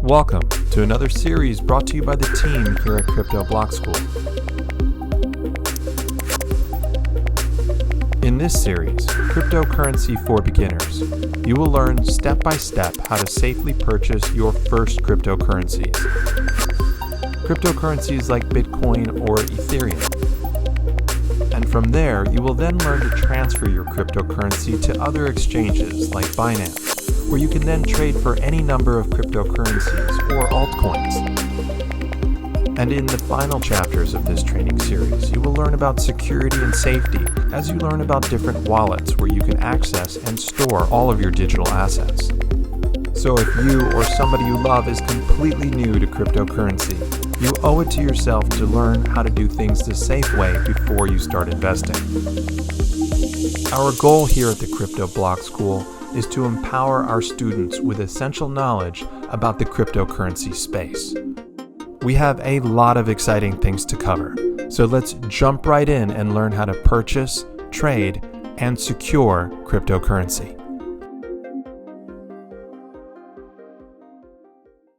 Welcome to another series brought to you by the team here at Crypto Block School. In this series, Cryptocurrency for Beginners, you will learn step-by-step how to safely purchase your first cryptocurrencies. Cryptocurrencies like Bitcoin or Ethereum. And from there, you will then learn to transfer your cryptocurrency to other exchanges like Binance, where you can then trade for any number of cryptocurrencies or altcoins. And in the final chapters of this training series, you will learn about security and safety as you learn about different wallets where you can access and store all of your digital assets. So if you or somebody you love is completely new to cryptocurrency, you owe it to yourself to learn how to do things the safe way before you start investing. Our goal here at the Crypto Block School is to empower our students with essential knowledge about the cryptocurrency space. We have a lot of exciting things to cover, so let's jump right in and learn how to purchase, trade, and secure cryptocurrency.